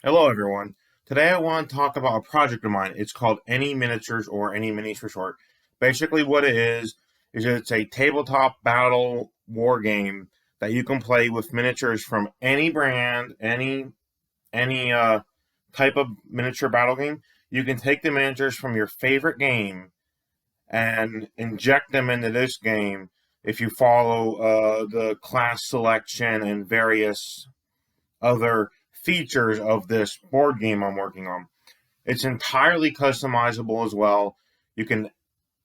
Hello everyone. Today I want to talk about a project of mine. It's called Any Miniatures or Any Minis for short. Basically what it is it's a tabletop battle war game that you can play with miniatures from any brand, any type of miniature battle game. You can take the miniatures from your favorite game and inject them into this game if you follow the class selection and various other features of this board game I'm working on. It's entirely customizable as well. You can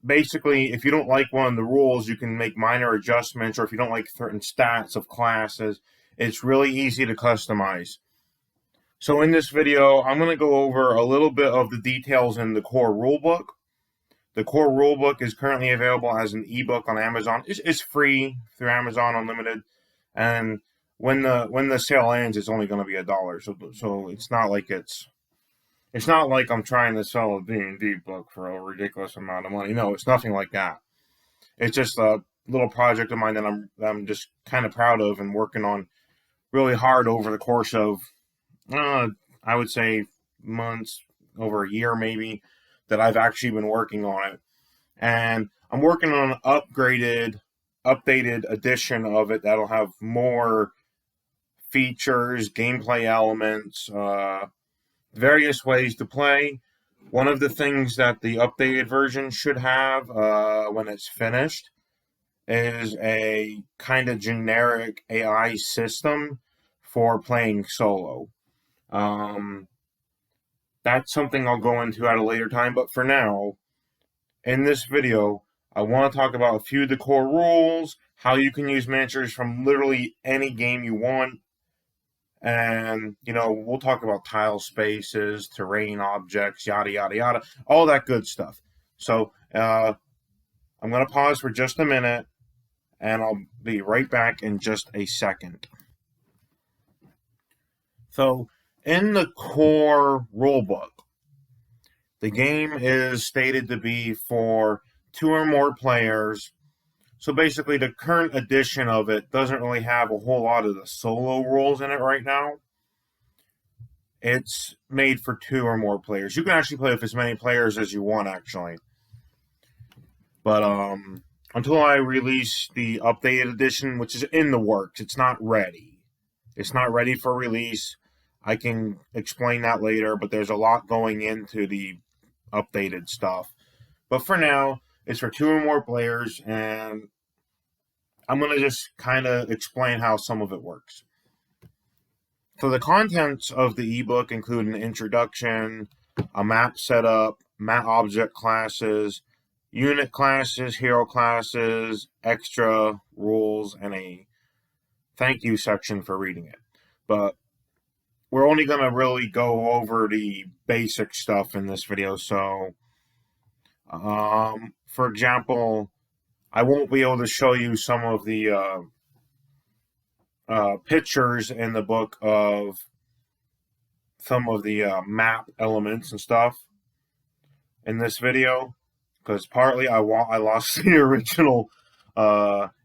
basically, if you don't like one of the rules, you can make minor adjustments, or if you don't like certain stats of classes, it's really easy to customize. So in this video, I'm going to go over a little bit of the details in the core rulebook. The core rulebook is currently available as an ebook on Amazon. It's free through Amazon Unlimited, and when the sale ends, it's only going to be $1. So it's not like I'm trying to sell a D&D book for a ridiculous amount of money. No, it's nothing like that. It's just a little project of mine that I'm just kind of proud of and working on really hard over the course of I would say months, over a year maybe, that I've actually been working on it. And I'm working on an updated edition of it that'll have more features, gameplay elements, various ways to play. One of the things that the updated version should have when it's finished is a kind of generic AI system for playing solo. Um, that's something I'll go into at a later time, but for now, in this video, I want to talk about a few of the core rules, how you can use miniatures from literally any game you want, and we'll talk about tile spaces, terrain objects, yada yada yada, all that good stuff. So I'm going to pause for just a minute, and I'll be right back in just a second. So in the core rulebook, the game is stated to be for 2 or more players. So basically, the current edition of it doesn't really have a whole lot of the solo rules in it right now. It's made for 2 or more players. You can actually play with as many players as you want, actually. But until I release the updated edition, which is in the works, it's not ready. It's not ready for release. I can explain that later, but there's a lot going into the updated stuff. But for now, it's for 2 or more players, and I'm going to just kind of explain how some of it works. So the contents of the ebook include an introduction, a map setup, map object classes, unit classes, hero classes, extra rules, and a thank you section for reading it. But we're only going to really go over the basic stuff in this video. So, for example, I won't be able to show you some of the pictures in the book of some of the map elements and stuff in this video, because partly I lost the original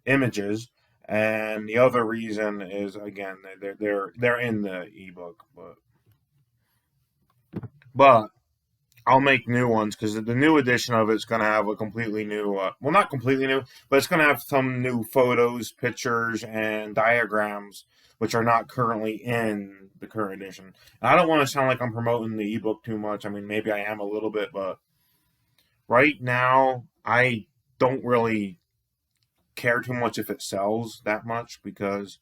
images, and the other reason is, again, they're in the ebook, but I'll make new ones because the new edition of it's going to have a completely new, well, not completely new, but it's going to have some new photos, pictures, and diagrams, which are not currently in the current edition. And I don't want to sound like I'm promoting the ebook too much. I mean, maybe I am a little bit, but right now, I don't really care too much if it sells that much because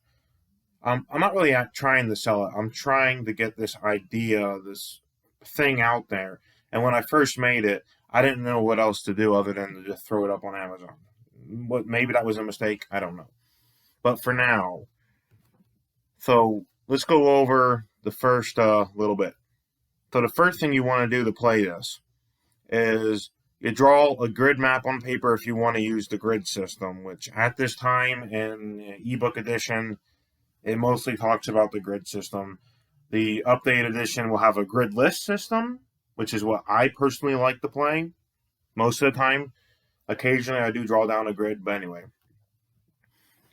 I'm not really trying to sell it. I'm trying to get this idea, this thing out there. And when I first made it, I didn't know what else to do other than to just throw it up on Amazon. Maybe that was a mistake. I don't know. But for now, so let's go over the first little bit. So the first thing you want to do to play this is you draw a grid map on paper if you want to use the grid system, which at this time in ebook edition, it mostly talks about the grid system. The updated edition will have a grid list system, which is what I personally like to play most of the time. Occasionally I do draw down a grid, but anyway.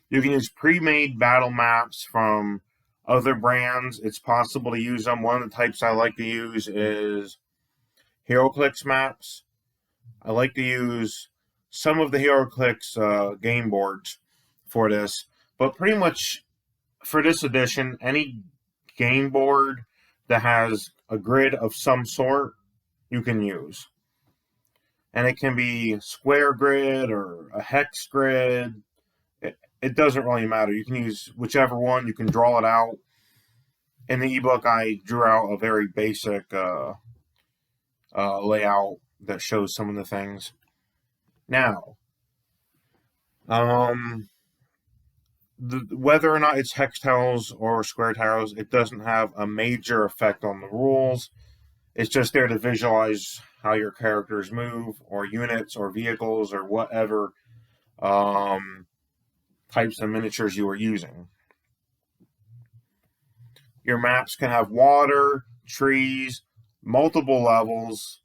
You can use pre-made battle maps from other brands, it's possible to use them. One of the types I like to use is Heroclix Maps. I like to use some of the Heroclix game boards for this, but pretty much for this edition, any game board that has a grid of some sort you can use. And it can be square grid or a hex grid. It doesn't really matter. You can use whichever one. You can draw it out. In the ebook, I drew out a very basic layout that shows some of the things. Now, whether or not it's hex tiles or square tiles, it doesn't have a major effect on the rules. It's just there to visualize how your characters move, or units, or vehicles, or whatever types of miniatures you are using. Your maps can have water, trees, multiple levels,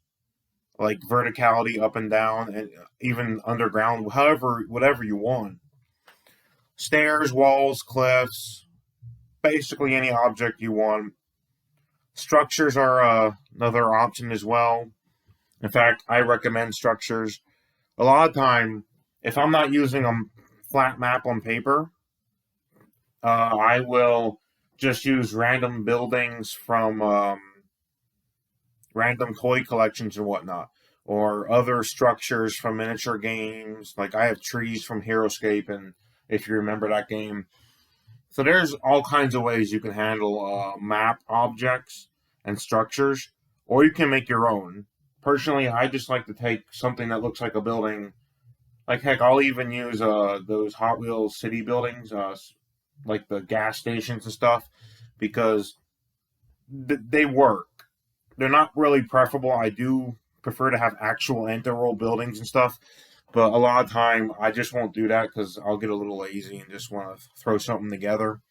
like verticality up and down, and even underground, whatever you want. Stairs, walls, cliffs, basically any object you want. Structures are another option as well. In fact, I recommend structures. A lot of time, if I'm not using a flat map on paper, I will just use random buildings from random toy collections and whatnot, or other structures from miniature games. Like I have trees from Heroscape, and if you remember that game. So there's all kinds of ways you can handle map objects and structures, or you can make your own. Personally, I just like to take something that looks like a building. Like, heck, I'll even use those Hot Wheels city buildings, like the gas stations and stuff, because they work. They're not really preferable. I do prefer to have actual integral buildings and stuff, but a lot of time I just won't do that because I'll get a little lazy and just want to throw something together.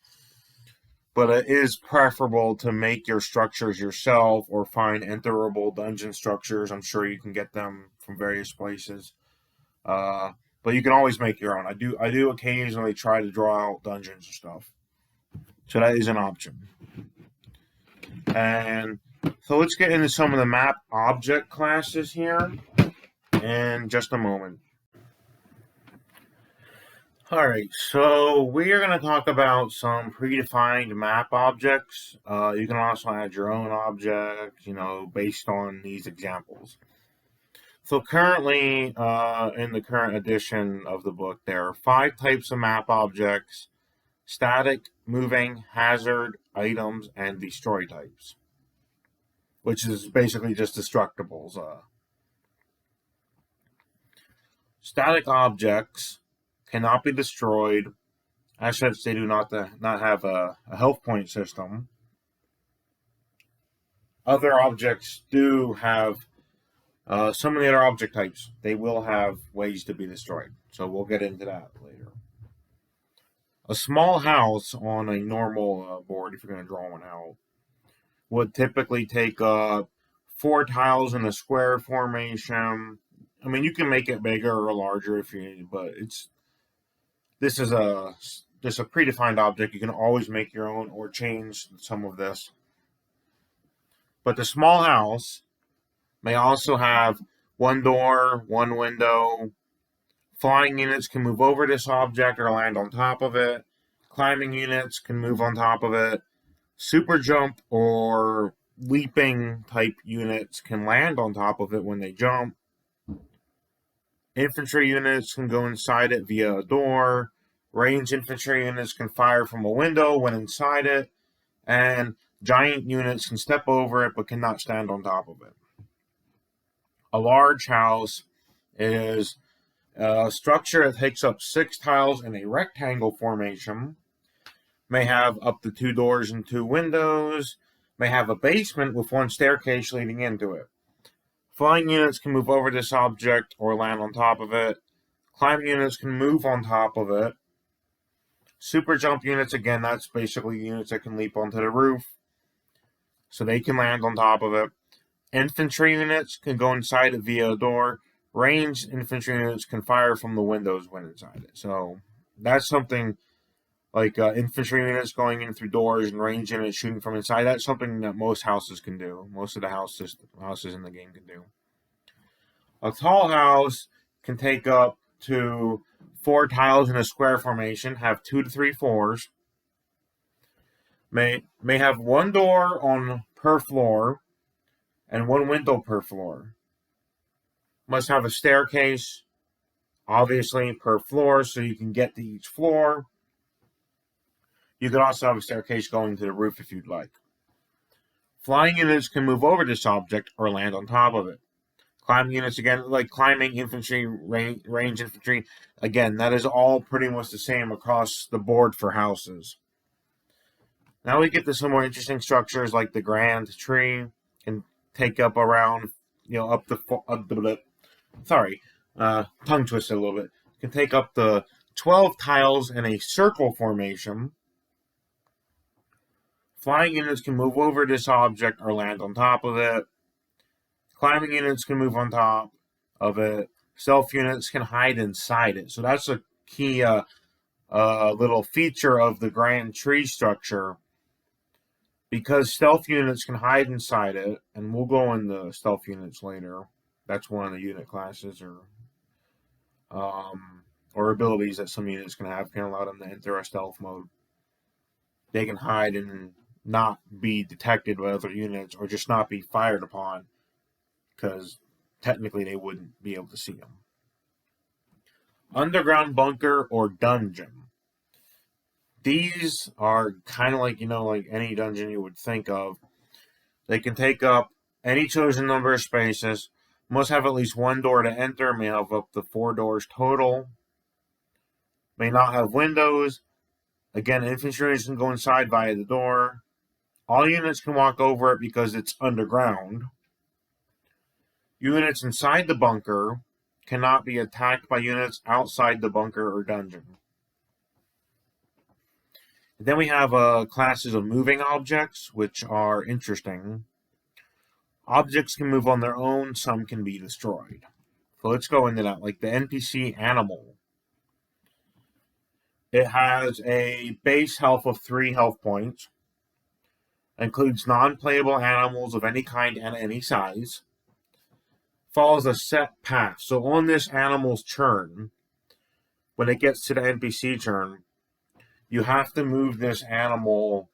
But it is preferable to make your structures yourself or find enterable dungeon structures. I'm sure you can get them from various places. But you can always make your own. I do occasionally try to draw out dungeons and stuff. So that is an option. And so let's get into some of the map object classes here in just a moment. Alright, so we are going to talk about some predefined map objects. You can also add your own objects, based on these examples. So currently, in the current edition of the book, there are 5 types of map objects: static, moving, hazard, items, and destroy types, which is basically just destructibles. Static objects cannot be destroyed, as such they do not have a health point system. Other objects do have, some of the other object types, they will have ways to be destroyed. So we'll get into that later. A small house on a normal board, if you're going to draw one out, would typically take 4 tiles in a square formation. I mean, you can make it bigger or larger if you need, but this is just a predefined object. You can always make your own or change some of this. But the small house may also have 1 door, 1 window. Flying units can move over this object or land on top of it. Climbing units can move on top of it. Super jump or leaping type units can land on top of it when they jump. Infantry units can go inside it via a door. Ranged infantry units can fire from a window when inside it. And giant units can step over it but cannot stand on top of it. A large house is a structure that takes up 6 tiles in a rectangle formation, may have up to 2 doors and 2 windows, may have a basement with 1 staircase leading into it. Flying units can move over this object or land on top of it. Climbing units can move on top of it. Super jump units, again, that's basically units that can leap onto the roof, so they can land on top of it. Infantry units can go inside it via a door. Ranged infantry units can fire from the windows when inside it. So that's something like infantry units going in through doors and range units shooting from inside. That's something that most houses can do. Most of the houses in the game can do. A tall house can take up to 4 tiles in a square formation, have 2 to 3 floors, may have 1 door on per floor and 1 window per floor. Must have a staircase, obviously, per floor, so you can get to each floor. You could also have a staircase going to the roof if you'd like. Flying units can move over this object or land on top of it. Climbing units, again, like climbing infantry, range infantry, again, that is all pretty much the same across the board for houses. Now we get to some more interesting structures like the Grand Tree, can take up around, up the tongue twisted a little bit. Can take up the 12 tiles in a circle formation. Flying units can move over this object or land on top of it. Climbing units can move on top of it. Stealth units can hide inside it. So that's a key little feature of the Grand Tree structure. Because stealth units can hide inside it, and we'll go into stealth units later. That's one of the unit classes or abilities that some units can have, can allow them to enter a stealth mode. They can hide and not be detected by other units, or just not be fired upon, because technically they wouldn't be able to see them. Underground bunker or dungeon. These are kind of like, like any dungeon you would think of. They can take up any chosen number of spaces, must have at least 1 door to enter, may have up to 4 doors total, may not have windows. Again, infantry units can go inside via the door. All units can walk over it because it's underground. Units inside the bunker cannot be attacked by units outside the bunker or dungeon. Then we have classes of moving objects, which are interesting. Objects can move on their own, some can be destroyed. So let's go into that, like the NPC animal. It has a base health of 3 health points. Includes non-playable animals of any kind and any size. Follows a set path. So on this animal's turn, when it gets to the NPC turn, you have to move this animal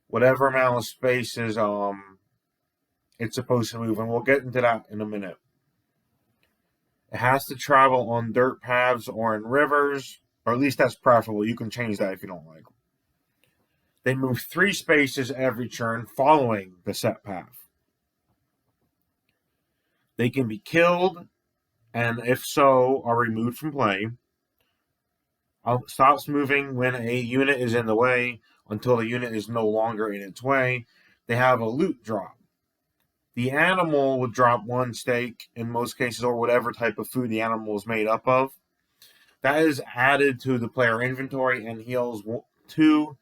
whatever amount of spaces it's supposed to move, and we'll get into that in a minute. It has to travel on dirt paths or in rivers, or at least that's preferable. You can change that if you don't like. They move 3 spaces every turn following the set path. They can be killed, and if so, are removed from play. Stops moving when a unit is in the way until the unit is no longer in its way. They have a loot drop. The animal would drop 1 steak in most cases, or whatever type of food the animal is made up of. That is added to the player inventory and heals 2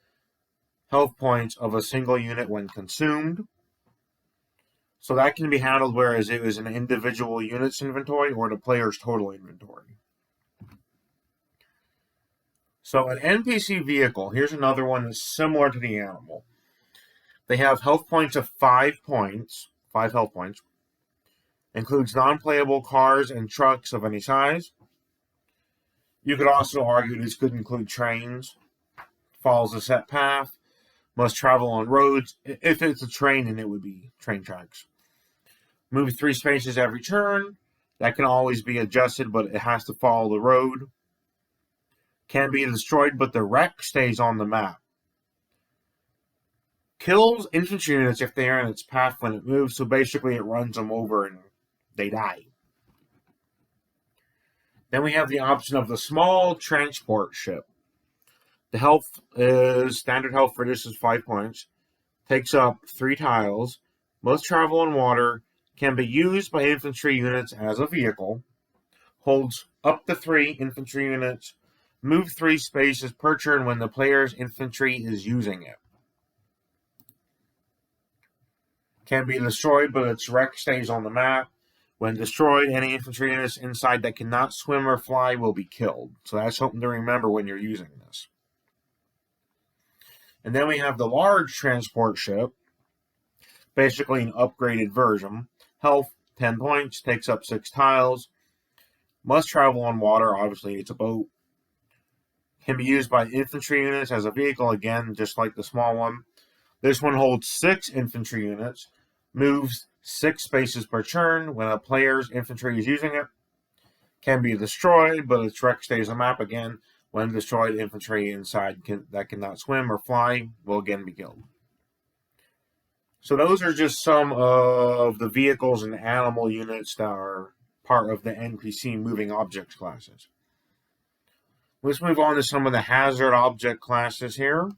health points of a single unit when consumed. So that can be handled whereas it was an individual unit's inventory or the player's total inventory. So an NPC vehicle, here's another one that's similar to the animal. They have health points of 5 health points. Includes non-playable cars and trucks of any size. You could also argue this could include trains. Follows a set path. Must travel on roads. If it's a train, then it would be train tracks. Move 3 spaces every turn. That can always be adjusted, but it has to follow the road. Can be destroyed, but the wreck stays on the map. Kills infantry units if they are in its path when it moves, so basically it runs them over and they die. Then we have the option of the small transport ship. The health is, standard health for this is 5 points. Takes up 3 tiles. Must travel on water. Can be used by infantry units as a vehicle. Holds up to 3 infantry units. Move 3 spaces per turn when the player's infantry is using it. Can be destroyed, but its wreck stays on the map. When destroyed, any infantry units inside that cannot swim or fly will be killed. So that's something to remember when you're using this. And then we have the large transport ship, basically an upgraded version. Health, 10 points, takes up 6 tiles. Must travel on water, obviously it's a boat. Can be used by infantry units as a vehicle, again, just like the small one. This one holds 6 infantry units, moves 6 spaces per turn when a player's infantry is using it. Can be destroyed, but its wreck stays on map again. When destroyed, infantry inside that cannot swim or fly will again be killed. So those are just some of the vehicles and animal units that are part of the NPC moving objects classes. Let's move on to some of the hazard object classes here.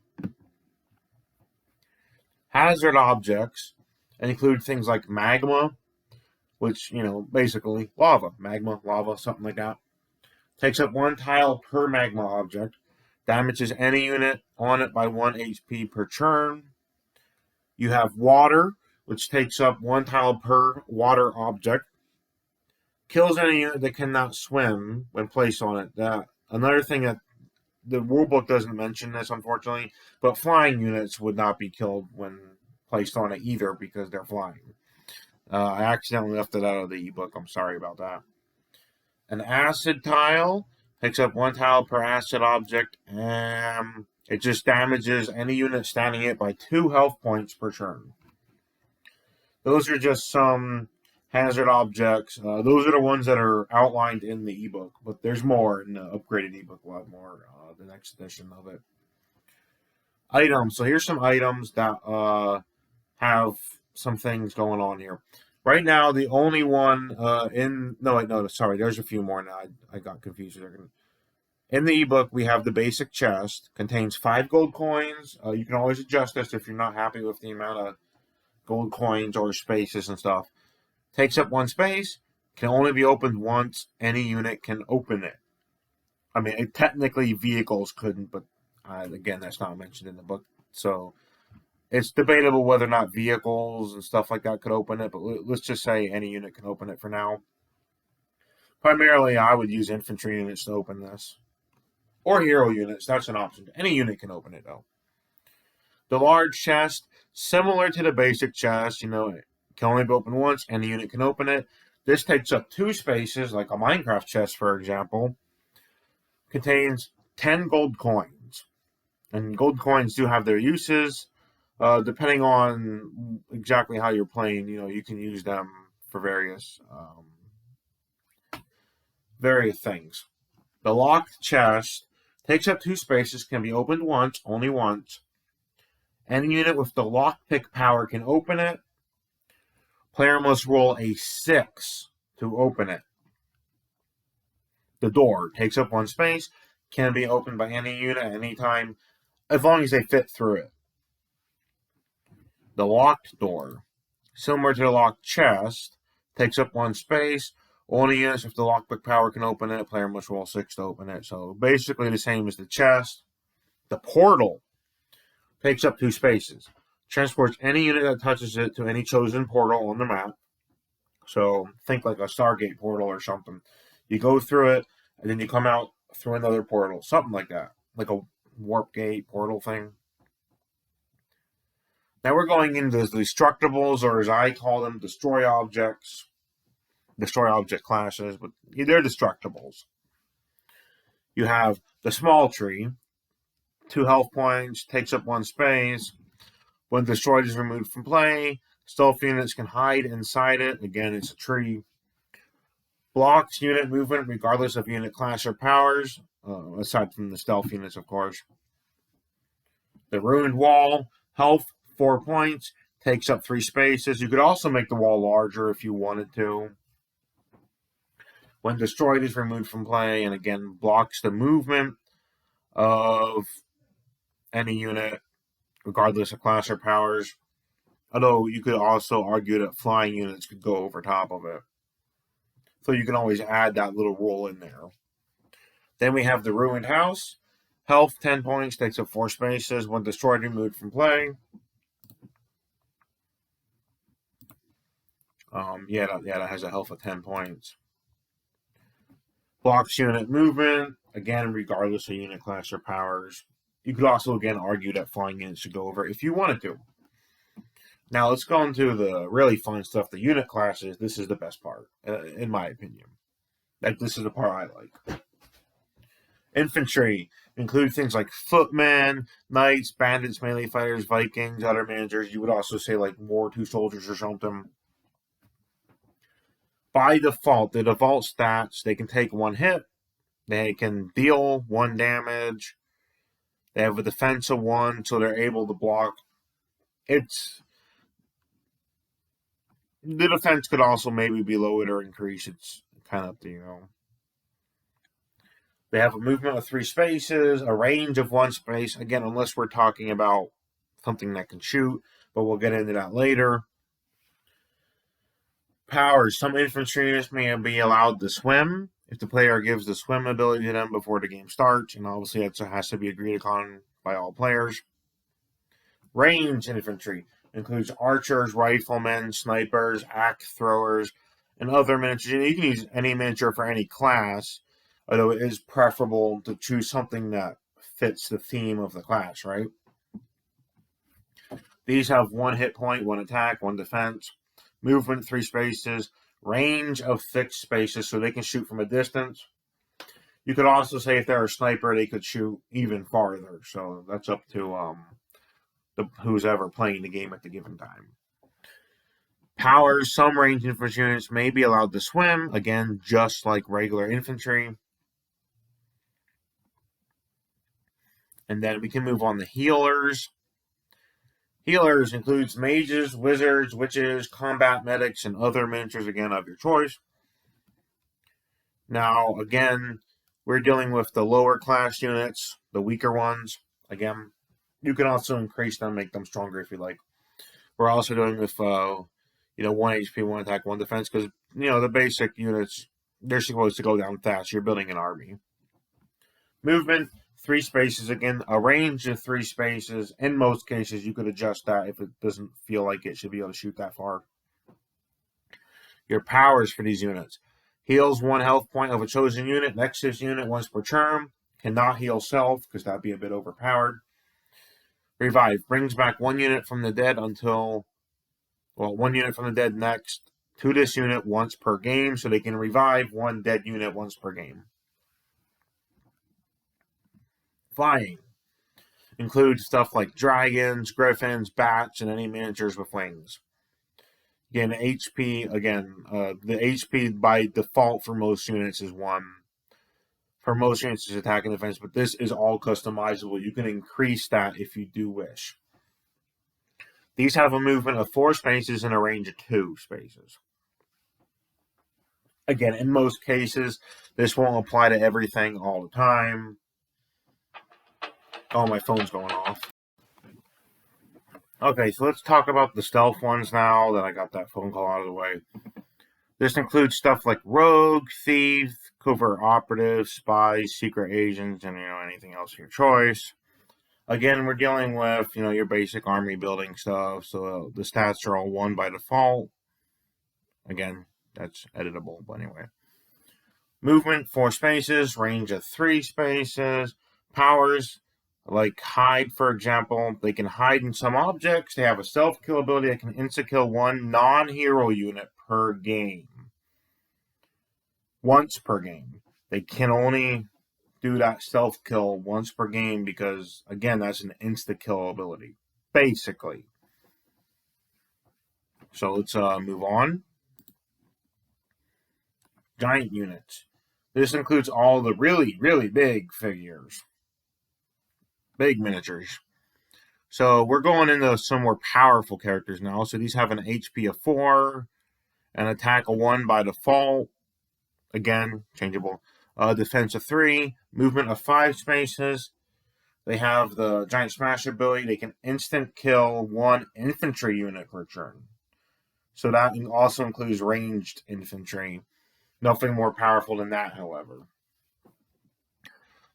Hazard objects include things like magma, which, basically lava, magma, lava, something like that. Takes up 1 tile per magma object. Damages any unit on it by 1 HP per turn. You have water, which takes up 1 tile per water object. Kills any unit that cannot swim when placed on it. Another thing that the rulebook doesn't mention this, unfortunately, but flying units would not be killed when placed on it either because they're flying. I accidentally left it out of the ebook. I'm sorry about that. An acid tile takes up 1 tile per acid object, and it just damages any unit standing it by 2 health points per turn. Those are just some hazard objects. Those are the ones that are outlined in the ebook, but there's more in the upgraded ebook. We'll have more the next edition of it. Items. So here's some items that have some things going on here. Right now, the only one there's a few more now. I got confused. In the ebook, we have the basic chest. Contains 5 gold coins. You can always adjust this if you're not happy with the amount of gold coins or spaces and stuff. Takes up 1 space. Can only be opened once. Any unit can open it. I mean, technically vehicles couldn't, but again, that's not mentioned in the book. So it's debatable whether or not vehicles and stuff like that could open it, but let's just say any unit can open it for now. Primarily, I would use infantry units to open this. Or hero units, that's an option. Any unit can open it, though. The large chest, similar to the basic chest, it can only be opened once. Any unit can open it. This takes up 2 spaces, like a Minecraft chest, for example. Contains 10 gold coins. And gold coins do have their uses. Depending on exactly how you're playing, you can use them for various things. The locked chest takes up 2 spaces, can be opened once, only once. Any unit with the lockpick power can open it. Player must roll a 6 to open it. The door takes up 1 space, can be opened by any unit at any time, as long as they fit through it. The locked door, similar to the locked chest, takes up 1 space. Only units with the lockpick power can open it. Player must roll 6 to open it. So basically the same as the chest. The portal takes up 2 spaces. Transports any unit that touches it to any chosen portal on the map. So think like a Stargate portal or something. You go through it, and then you come out through another portal. Something like that. Like a warp gate portal thing. Now we're going into the Destructibles, or as I call them, destroy objects. Destroy object classes, but they're Destructibles. You have the small tree, 2 health points, takes up 1 space. When destroyed is removed from play, stealth units can hide inside it. Again, it's a tree. Blocks unit movement regardless of unit class or powers, aside from the stealth units, of course. The ruined wall, health, 4 points, takes up 3 spaces. You could also make the wall larger if you wanted to. When destroyed is removed from play, and again, blocks the movement of any unit, regardless of class or powers. Although you could also argue that flying units could go over top of it. So you can always add that little rule in there. Then we have the ruined house. Health, 10 points, takes up 4 spaces. When destroyed, removed from play. That has a health of 10 points. Blocks unit movement, again, regardless of unit class or powers. You could also, again, argue that flying units should go over if you wanted to. Now, let's go into the really fun stuff, the unit classes. This is the best part, in my opinion. This is the part I like. Infantry include things like footmen, knights, bandits, melee fighters, Vikings, other managers. You would also say like War 2 soldiers or something. By default, the default stats, they can take 1 hit, they can deal 1 damage, they have a defense of 1, so they're able to block. The defense could also maybe be lowered or increased. It's kind of up to you. They have a movement of 3 spaces, a range of 1 space. Again, unless we're talking about something that can shoot, but we'll get into that later. Powers. Some infantry units may be allowed to swim if the player gives the swim ability to them before the game starts, and obviously that has to be agreed upon by all players. Range infantry includes archers, riflemen, snipers, axe throwers, and other miniatures. You can use any miniature for any class, although it is preferable to choose something that fits the theme of the class, right? These have 1 hit point, 1 attack, 1 defense, movement 3 spaces, range of fixed spaces, so they can shoot from a distance. You could also say if they're a sniper, they could shoot even farther. So that's up to who's ever playing the game at the given time. Powers. Some range infantry units may be allowed to swim, again, just like regular infantry. And then we can move on to healers. Healers includes mages, wizards, witches, combat medics, and other miniatures, again, of your choice. Now, again, we're dealing with the lower class units, the weaker ones. Again, you can also increase them, make them stronger if you like. We're also doing with, 1 HP, 1 attack, 1 defense, because, the basic units, they're supposed to go down fast. You're building an army. Movement. 3 spaces, again, a range of 3 spaces. In most cases, you could adjust that if it doesn't feel like it should be able to shoot that far. Your powers for these units. Heals 1 health point of a chosen unit next to this unit once per turn. Cannot heal self, because that'd be a bit overpowered. Revive. Brings back 1 unit from the dead 1 unit from the dead next to this unit once per game, so they can revive 1 dead unit once per game. Flying includes stuff like dragons, griffins, bats, and any miniatures with wings. Again, HP. The HP by default for most units is 1. For most units, it's attack and defense, but this is all customizable. You can increase that if you do wish. These have a movement of 4 spaces and a range of 2 spaces. Again, in most cases, this won't apply to everything all the time. Oh, my phone's going off. Okay, so let's talk about the stealth ones now that I got that phone call out of the way. This includes stuff like rogue, thief, covert operative, spies, secret agents, and anything else of your choice. Again, we're dealing with your basic army building stuff, so the stats are all 1 by default. Again, that's editable, but anyway. Movement 4 spaces, range of 3 spaces. Powers like hide, for example. They can hide in some objects. They have a self-kill ability that can insta-kill 1 non-hero unit per game. Once per game. They can only do that self-kill once per game because, again, that's an insta-kill ability, basically. So let's move on. Giant units. This includes all the really, really big figures. Big miniatures. So we're going into some more powerful characters now. So these have an HP of 4, an attack of 1 by default. Again, changeable. Defense of 3, movement of 5 spaces. They have the Giant Smash ability. They can instant kill 1 infantry unit per turn. So that also includes ranged infantry. Nothing more powerful than that, however.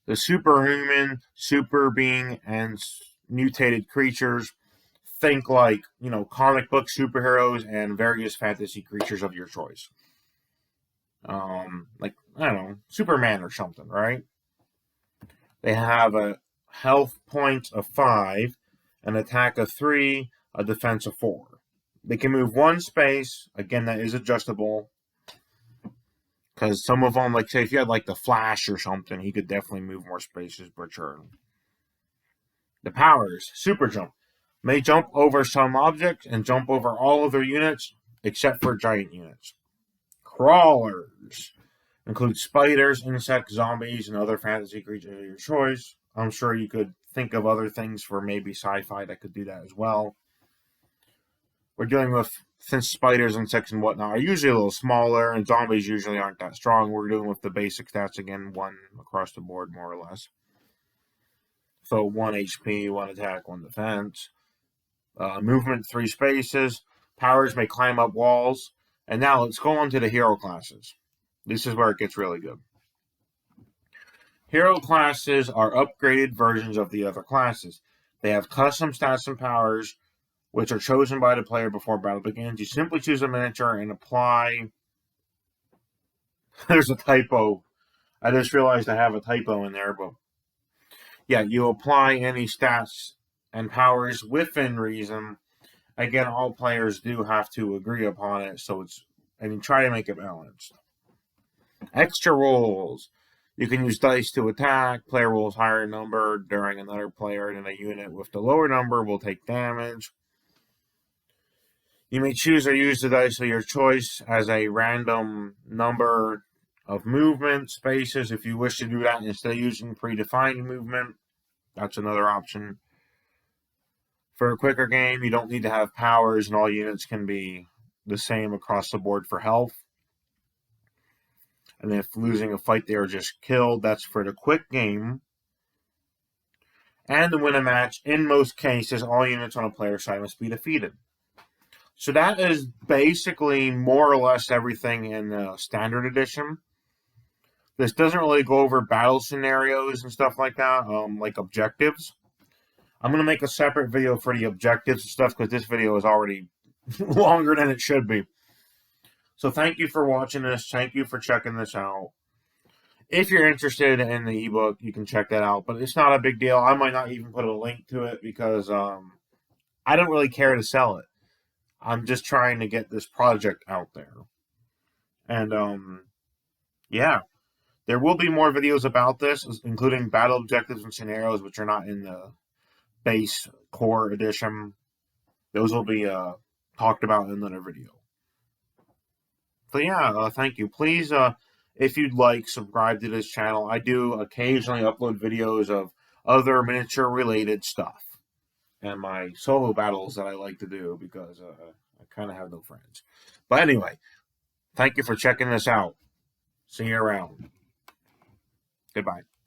The superhuman, super being, and mutated creatures. Think like, comic book superheroes and various fantasy creatures of your choice. Like, I don't know, Superman or something, right? They have a health points of 5, an attack of 3, a defense of 4. They can move 1 space. Again, that is adjustable. Because some of them, like say if you had like the Flash or something, he could definitely move more spaces per turn. The powers, super jump. May jump over some objects and jump over all of their units, except for giant units. Crawlers include spiders, insects, zombies, and other fantasy creatures of your choice. I'm sure you could think of other things for maybe sci-fi that could do that as well. We're dealing with, since spiders, insects, and whatnot are usually a little smaller, and zombies usually aren't that strong, we're dealing with the basic stats again, 1 across the board, more or less. So 1 HP, 1 attack, 1 defense. Movement, 3 spaces. Powers may climb up walls. And now let's go on to the hero classes. This is where it gets really good. Hero classes are upgraded versions of the other classes. They have custom stats and powers, which are chosen by the player before battle begins. You simply choose a miniature and apply. There's a typo. I just realized I have a typo in there, but yeah, you apply any stats and powers within reason. Again, all players do have to agree upon it, so and you try to make it balanced. Extra rolls. You can use dice to attack. Player rolls higher number during another player, and a unit with the lower number will take damage. You may choose or use the dice of your choice as a random number of movement spaces. If you wish to do that instead of using predefined movement, that's another option. For a quicker game, you don't need to have powers, and all units can be the same across the board for health. And if losing a fight, they are just killed. That's for the quick game. And to win a match, in most cases, all units on a player's side must be defeated. So that is basically more or less everything in the Standard Edition. This doesn't really go over battle scenarios and stuff like that, like objectives. I'm going to make a separate video for the objectives and stuff because this video is already longer than it should be. So thank you for watching this. Thank you for checking this out. If you're interested in the ebook, you can check that out. But it's not a big deal. I might not even put a link to it because I don't really care to sell it. I'm just trying to get this project out there. And yeah. There will be more videos about this, including battle objectives and scenarios, which are not in the base core edition. Those will be talked about in another video. So yeah, thank you. Please, if you'd like, subscribe to this channel. I do occasionally upload videos of other miniature-related stuff and my solo battles that I like to do because I kind of have no friends. But anyway, thank you for checking this out. See you around. Goodbye.